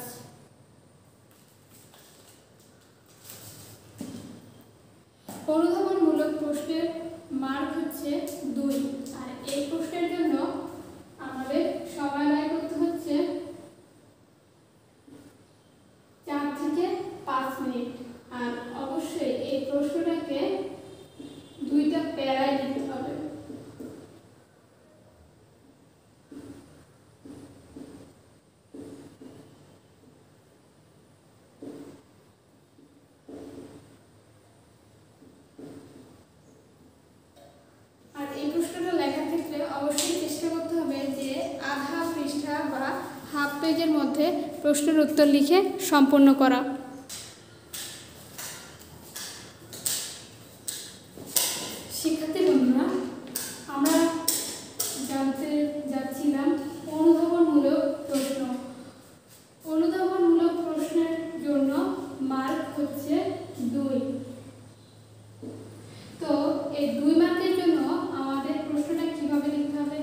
অনুধাবনমূলক প্রশ্নের মার্ক হচ্ছে 2, আর এই প্রশ্নের জন্য আমাদের সময় ব্যয় করতে হচ্ছে 4 থেকে 5 মিনিট। আর অবশ্যই এই প্রশ্নটাকে 2টা প্যারায় লিখতে হবে। আর এই প্রশ্নটা লেখার ক্ষেত্রে অবশ্যই চেষ্টা করতে হবে যে আধা পৃষ্ঠা বা হাফ পেজের মধ্যে প্রশ্নের উত্তর লিখে সম্পন্ন করা। শিক্ষার্থী বন্ধুরা, আমরা জানতে যাচ্ছিলাম অনুধাবনমূলক প্রশ্ন। অনুধাবনমূলক প্রশ্নের জন্য মার্ক হচ্ছে 2। তো এই 2 মার্কের জন্য আমাদের প্রশ্নটা কিভাবে লিখতে হবে?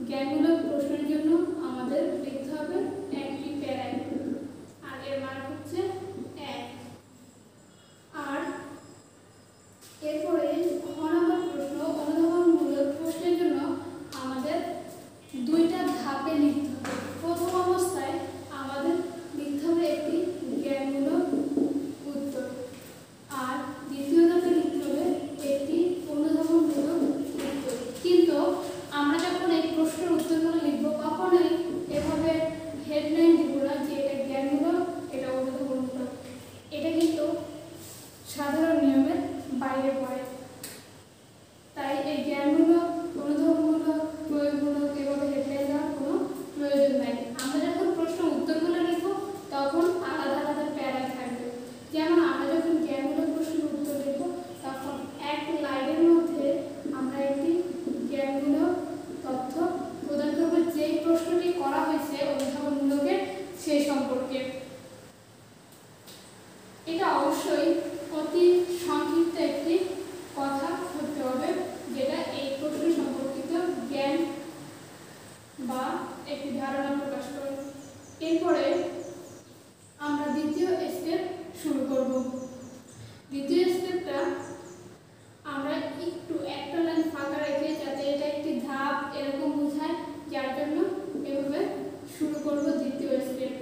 জ্ঞানমূলক প্রশ্নের জন্য আমাদের লিখতে হবে একটি প্যারায়, আর এর মার্ক হচ্ছে 1। আর এরপরে খ নম্বর প্রশ্ন, অনুধাবনমূলক প্রশ্নের জন্য আমাদের 2টা ধাপে লিখতে হবে। প্রথম অবস্থায় আমাদের লিখতে হবে একটি জ্ঞানমূলক উত্তর, আর দ্বিতীয় ধাপে লিখতে হবে একটি অনুধাবনমূলক উত্তর। কিন্তু আমরা যখন এই প্রশ্নের উত্তরগুলো লিখব কখনোই এভাবে হেডলাইন দিব না যে এটা জ্ঞানমূলক, এটা অনুধাবনমূলক। এটা কিন্তু সাধারণ নিয়মের বাইরে পড়ে। তাই এই জ্ঞানমূলক, অনুধাবনমূলক, প্রয়োগমূলক এভাবে হেডলাইন দেওয়ার কোনো প্রয়োজন নাই। আমরা যখন প্রশ্ন উত্তরগুলো লিখব তখন আলাদা আলাদা প্যারা থাকবে। যেমন আমরা যখন জ্ঞানমূলক প্রশ্নের উত্তর লিখব তখন এক লাইনের মধ্যে আমরা একটি জ্ঞানমূলক তথ্য প্রদান করব যেই প্রশ্নটি করা হয়েছে অনুধাবনমূলকের সেই সম্পর্কে। এটা অবশ্যই অতি সংক্ষিপ্ত একটি কথা হতে হবে, যেটা এই প্রশ্ন সম্পর্কিত জ্ঞান বা একটি ধারণা প্রকাশ করে। এরপরে আমরা দ্বিতীয় স্টেপ শুরু করব। দ্বিতীয় স্টেপটা আমরা একটু একটা লাইন ফাঁকা রেখে, যাতে এটা একটি ধাপ এরকম বোঝায়, যার জন্য এভাবে শুরু করব দ্বিতীয় স্টেপ।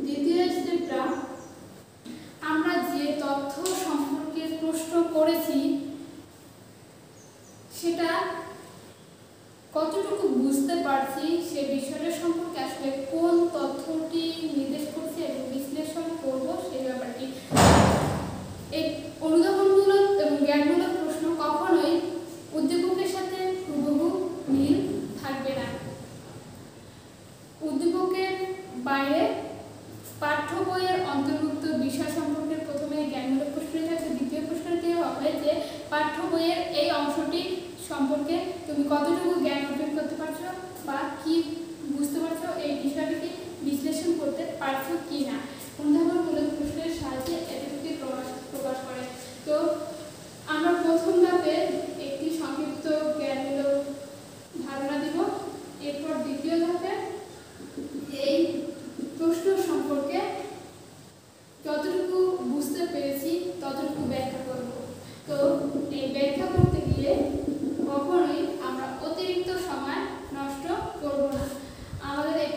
দ্বিতীয় স্টেপটা আমরা যে তথ্য সম্পর্কে প্রশ্ন করেছি সেটা কতটুকু বুঝতে পারছি সে বিষয়টা সম্পর্কে আসলে কোন তথ্যটি নির্দেশ করছে এবং বিশ্লেষণ করব সেই ব্যাপারটি। এই অনুধাবনমূলক এবং জ্ঞানমূলক প্রশ্ন কখনোই উদ্দীপকের সাথে হুবহু মিল থাকবে না। উদ্দীপকের বাইরে পাঠ্য বইয়ের অন্তর্ভুক্ত বিষয় সম্পর্কে প্রথমে জ্ঞানমূলক প্রশ্ন থাকবে, দ্বিতীয় প্রশ্নটি হবে যে পাঠ্য বইয়ের এই অংশটি সম্পর্কে তুমি কতটুকু জ্ঞান অর্জন করতে পারছো বা কি বুঝতে পারছো, এই বিষয়টিকে বিশ্লেষণ করতে পারছো কি না। অনুধাবনমূলক প্রশ্নের সাহায্যে এটি প্রকাশ করে। তো আমরা প্রথম ধাপে একটি সংক্ষিপ্ত জ্ঞানমূলক ধারণা দিব, এরপর দ্বিতীয় ধাপে এই প্রশ্ন সম্পর্কে যতটুকু বুঝতে পেরেছি ততটুকু ব্যাখ্যা করব। তো এই ব্যাখ্যা করতে গিয়ে কখনোই আমরা অতিরিক্ত সময় নষ্ট করব না। আমাদের এই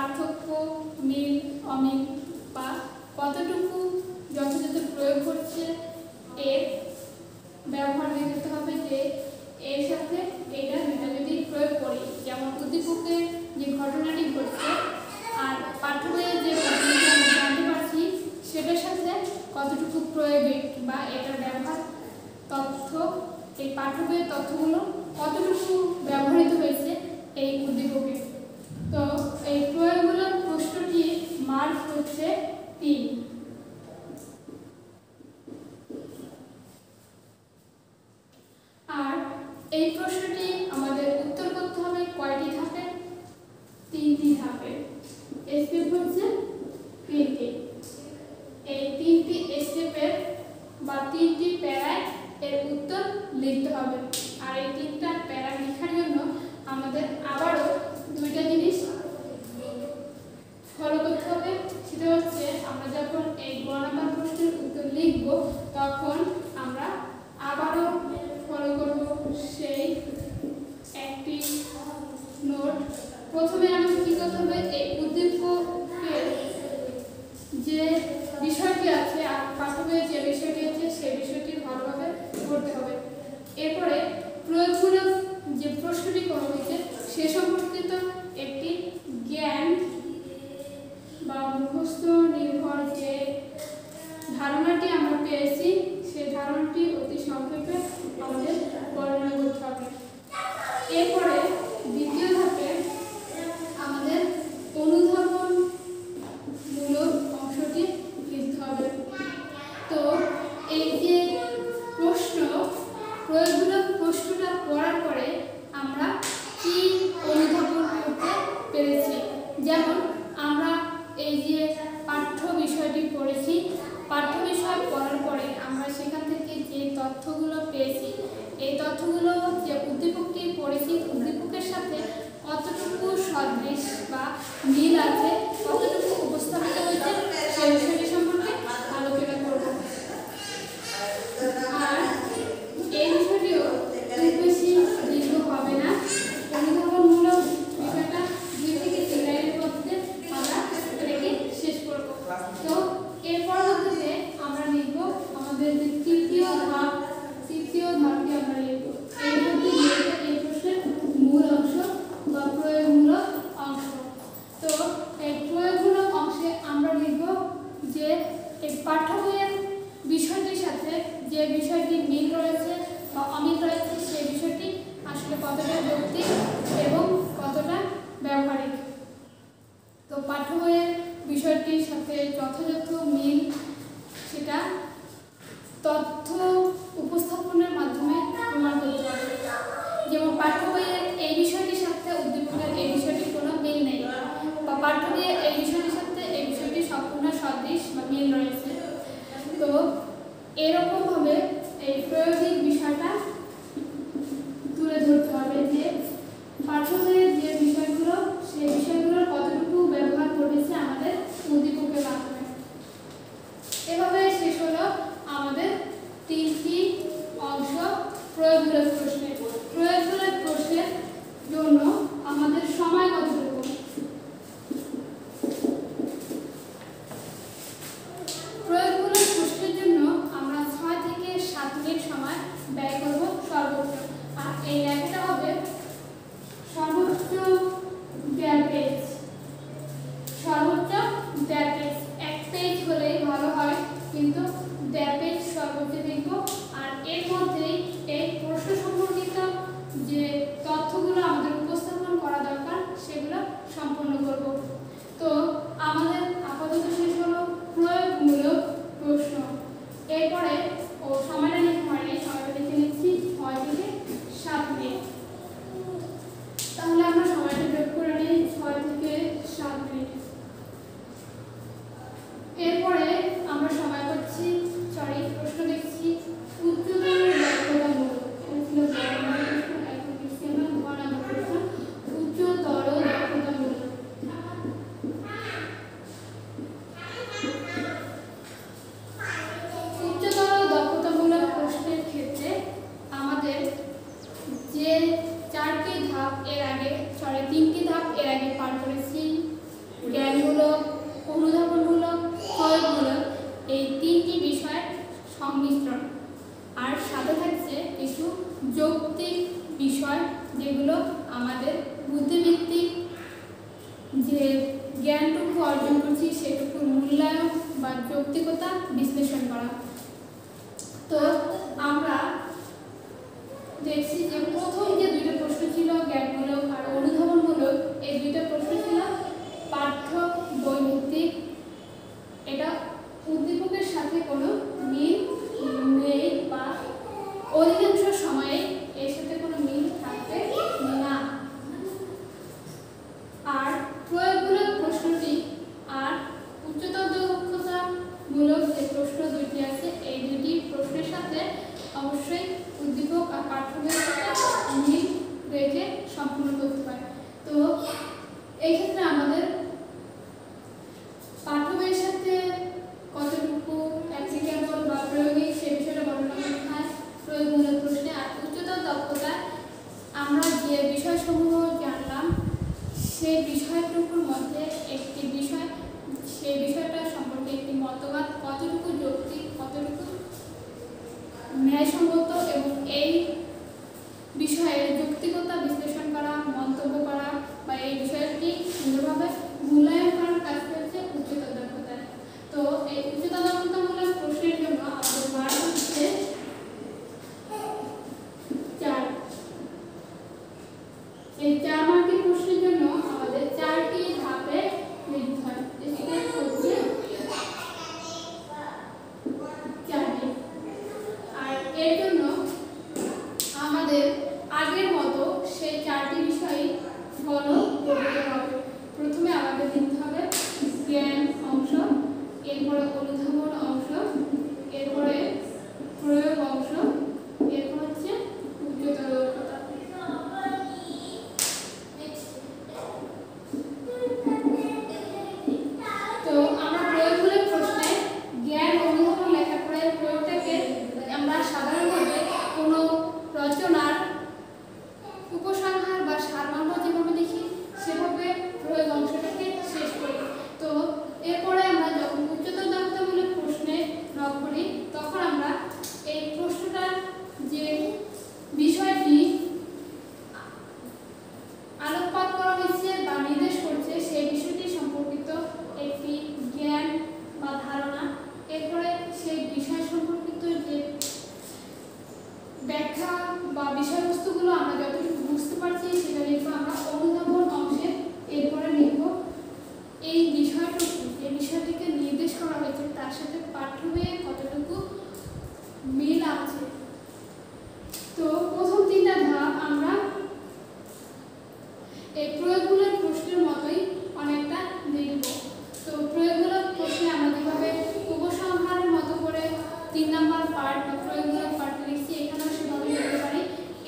পার্থক্য, মিল, অমিল বা কতটুকু যথাযথ প্রয়োগ হচ্ছে এর ব্যবহার দেখতে হবে যে এর সাথে এটা যদি প্রয়োগ করি, যেমন উদ্দীপকে যে ঘটনাটি ঘটছে আর পাঠ্য বইয়ে যে ঘটনাটি আমরা জানতে পারছি সেটার সাথে কতটুকু প্রয়োগে বা এটার ব্যবহার তথ্য, এই পাঠ্য বইয়ের তথ্যগুলো কতটুকু ব্যবহৃত হয়েছে এই উদ্দীপকে। তো এই প্রয়োগমূলক প্রশ্নটির মার্ক হচ্ছে 3। আর এই প্রশ্নটি আমাদের উত্তর করতে হবে কয়টি ধাপে? 3টি ধাপে। স্টেপ হচ্ছে 3টি। এই 3টি স্টেপের বা 3টি প্যারায় এর উত্তর লিখতে হবে। আর এই 3টা প্যারা লেখার জন্য আমাদের আবারও 2টা জিনিস ফলো করতে হবে। সেটা হচ্ছে আমরা যখন এই গ নাম্বার প্রশ্নের উত্তর লিখব তখন আমরা আবারও ফলো করব সেই একটি নোট। প্রথমে আমাদের কি করতে হবে, এই উদ্দীপকের যে বিষয়টি আছে আর পাঠ্য বইয়ের যে বিষয়টি আছে সেই বিষয়টি ভালোভাবে পড়তে হবে। এরপরে প্রয়োগমূলক যে প্রশ্নটি করা হয়েছে সে সম্পর্কিত একটি জ্ঞান বা মুখস্থ নির্ভর যে ধারণাটি আমরা পেয়েছি সেই ধারণাটি অতি সংক্ষেপে আমাদের বর্ণনা করতে হবে। এরপরে দ্বিতীয় ধাপে আমাদের অনুধাবনমূলক অংশটি লিখতে হবে। তো এই যে প্রয়োগমূলক প্রশ্নটা পড়ার পরে আমরা কি অনুধাবন করতে পেরেছি, যেমন আমরা এই যে পাঠ্য বিষয়টি পড়েছি, পাঠ্য বিষয় পড়ার পরে আমরা সেখান থেকে যে তথ্যগুলো পেয়েছি এই তথ্যগুলো যে উদ্দীপকটি পড়েছি উদ্দীপকের সাথে কতটুকু সদৃশ বা মিল আছে, কতটুকু উপস্থাপিত হয়েছে সেই বিষয়টি সম্পর্কে আলোচনা করব। আর এই বিষয়টিও খুব বেশি দীর্ঘ হবে না। অনুধাবনমূলক বিষয়টা 2 থেকে 3 লাইনের মধ্যে আমরা এটাকে শেষ করব। তো এর পরবর্তীতে আমরা লিখব আমাদের যে তৃতীয় ধাপটি আমরা লিখব। এর মধ্যে এই প্রশ্নের মূল অংশ বা প্রয়োগমূলক অংশ। তো এই প্রয়োগমূলক অংশে আমরা লিখব যে এই পাঠ্য বইয়ের বিষয়টির সাথে যে বিষয়টি মিল রয়েছে বা অমিল রয়েছে সেই বিষয়টি আসলে কতটা যৌক্তিক এবং কতটা ব্যবহারিক। তো পাঠ্য বইয়ের বিষয়টির সাথে যথাযথ মিল সেটা তথ্য উপস্থাপনের মাধ্যমে প্রমাণ করতে হবে। যেমন পাঠ্য বইয়ের এই বিষয়টির সাথে উদ্দীপকের এই বিষয়টির কোনো মিল নেই, বা পাঠ্য বইয়ের এই বিষয়টির সাথে এই বিষয়টি সম্পূর্ণ সদৃশ বা মিল রয়েছে। তো এরকমভাবে এই প্রয়োগিক বিষয়টা তুলে ধরতে হবে যে পাঠ্য বইয়ের যে বিষয়গুলো সেই বিষয়গুলোর কতটুকু ব্যবহার ঘটেছে আমাদের উদ্দীপকের মাধ্যমে। জ্ঞানটুকু অর্জন করছি সেটুকুর মূল্যায়ন বা যৌক্তিকতা বিশ্লেষণ করা। তো আমরা দেখছি যে প্রথম যে দুইটা প্রশ্ন ছিল জ্ঞানমূলক আর অনুধাবনমূলক, এই দুইটা প্রশ্ন ছিল পাঠ্য বই ভিত্তিক। এটা উদ্দীপকের সাথে কোনো মিল নেই বা অধিকাংশ সময়ে এর সাথে কোনো মিল থাকবে না। আর প্রয়োগমূলক প্রশ্নটি আর উচ্চতর দক্ষতামূলক যে প্রশ্ন দুইটি আছে, এই দুটি প্রশ্নের সাথে অবশ্যই উদ্দীপক আর পাঠ্য বইয়ের সাথে মিল রেখে সম্পূর্ণ করতে হয়। তো এই ক্ষেত্রে আমাদের পাঠ্য বইয়ের সাথে কতটুকু অ্যাপ্লিকেবল বা প্রয়োগিক সে বিষয়টা বর্ণনা করতে হয় প্রয়োগমূলক প্রশ্নে। আর উচ্চতর দক্ষতায় আমরা যে বিষয়সমূহ জানলাম সেই বিষয়টুকুর মধ্যে একটি বিষয়, সেই বিষয়টা সম্পর্কে একটি মতবাদ কতটুকু যৌক্তিক, কতটুকু ন্যায়সঙ্গত এবং এই বিষয়ের যৌক্তিকতা বিশ্লেষণ করা, মন্তব্য করা বা এই বিষয়টি সুন্দরভাবে মূল্যায়ন করার কাজ করছে উচ্চতর দক্ষতায়। তো এই উচ্চতর দক্ষতামূলক প্রশ্নের জন্য আমাদের মার্ক হচ্ছে 4। এই 4 মার্কের প্রশ্নের জন্য আমাদের 4টি ধাপে লিখতে হয়। হচ্ছে 4টি। আর এর জন্য আমাদের আগের মতো সেই 4টি বিষয় ফলো করতে হবে। প্রথমে আমাদের লিখতে হবে জ্ঞান অংশ, এরপরে অনুধাবন অংশ, এরপরে প্রয়োগ অংশ, এরপর হচ্ছে উচ্চতর দক্ষতা। তো আমরা প্রয়োগমূলক প্রশ্নে জ্ঞান অনুধাবন লেখার পরে প্রয়োগটাকে আমরা সাধারণভাবে কোনো রচনার উপসংহার বা সারমর্ম যেভাবে লিখি সেভাবে প্রয়োগ অংশটাকে শেষ করি। তো এরপরে আমরা যখন উচ্চতর দক্ষতামূলক প্রশ্নে নক করি তখন আমরা এই প্রশ্নটার যে বিষয়টি আলোকপাত করা হয়েছে বা নির্দেশ করছে সেই বিষয়টি সম্পর্কিত একটি জ্ঞান বা ধারণা, এরপরে সেই বিষয় সম্পর্কিত যে ব্যাখ্যা বা বিষয়বস্তুগুলো আমরা যতটুকু বুঝতে পারছি সেটা লিখবো আমরা অনুধাবন অংশে। এরপরে লিখব এই বিষয়টুকু, যে বিষয়টিকে নির্দেশ করা হয়েছে তার সাথে পাঠ্য বইয়ে কতটুকু মিল আছে। তো প্রথম 3টা ধাপ আমরা এই প্রয়োগমূলক প্রশ্নের মতোই অনেকটা লিখব। তো প্রয়োগমূলক প্রশ্নে আমরা যেভাবে উপসংহারের মতো করে 3 নম্বর পার্ট বা প্রয়োগমূলক পার্ট লিখছি, এখানেও সেভাবে লিখতে পারি।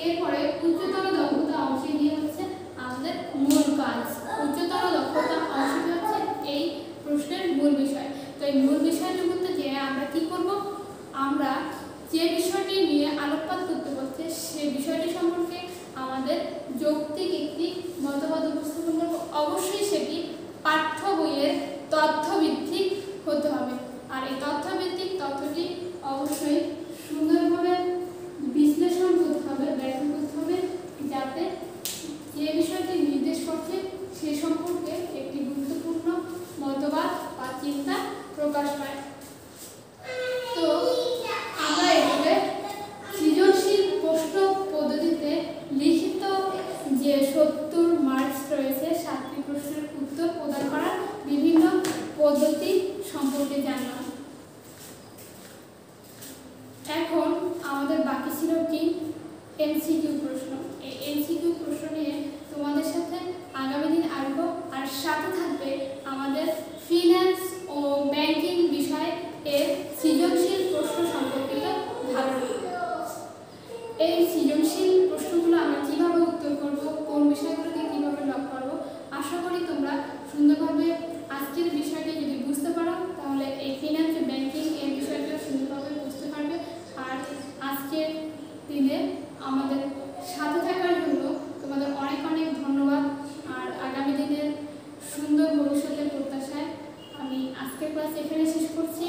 এরপরে উচ্চতর দক্ষতা অংশে দিয়ে হচ্ছে আমাদের মূল কাজ। উচ্চতর দক্ষতা অংশটি হচ্ছে এই প্রশ্নের মূল বিষয়। তো এই মূল বিষয়টুকুতে যে আমরা কি করব, আমরা যে বিষয়টি নিয়ে আলোকপাত করতে বলছে সেই বিষয়টি সম্পর্কে আমাদের যৌক্তিক একটি মতবাদ উপস্থাপন করব। অবশ্যই সেটি পাঠ্য বইয়ের তথ্যভিত্তিক হতে হবে। আর এই তথ্যভিত্তিক তথ্যটি অবশ্যই সুন্দরভাবে বিশ্লেষণ করতে হবে, ব্যাখ্যা করতে হবে, যাতে যে বিষয়টি নির্দেশ করছে সে সম্পর্কে একটি গুরুত্বপূর্ণ মতবাদ বা চিন্তা প্রকাশ পায়। তো আমরা এভাবে সৃজনশীল প্রশ্ন পদ্ধতিতে লিখিত যে 70 মার্কস রয়েছে 7টি প্রশ্নের উত্তর প্রদান করার বিভিন্ন পদ্ধতি সম্পর্কে জানলাম। এখন আমাদের বাকি ছিল কি এমসিকিউ প্রশ্ন। এই এমসিকিউ প্রশ্ন নিয়ে তোমাদের সাথে আগামী দিন আসবো। আর সাথে থাকবে আমাদের ফিন্যান্স ও ব্যাংকিং বিষয় এর সৃজনশীল প্রশ্ন সম্পর্কিত ধারণা। এই সৃজনশীল প্রশ্নগুলো আমরা কিভাবে উত্তর করব, কোন বিষয়গুলোকে কিভাবে লক করব, আশা করি তোমরা সুন্দরভাবে আজকের বিষয়টি যদি বুঝতে পারো তাহলে এই ফিন্যান্স ও ব্যাংকিং এর বিষয়টা সুন্দরভাবে বুঝতে পারবে। আর আজকের দিনে আমাদের সাথে থাকার জন্য তোমাদের অনেক অনেক ধন্যবাদ। আর আগামী দিনের সুন্দর ভবিষ্যতের প্রত্যাশায় আমি আজকের ক্লাস এখানে শেষ করছি।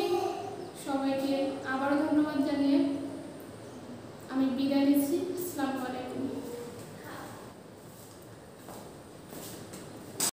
সবাইকে আবারও ধন্যবাদ জানিয়ে আমি বিদায় নিচ্ছি। আসসালামু আলাইকুম।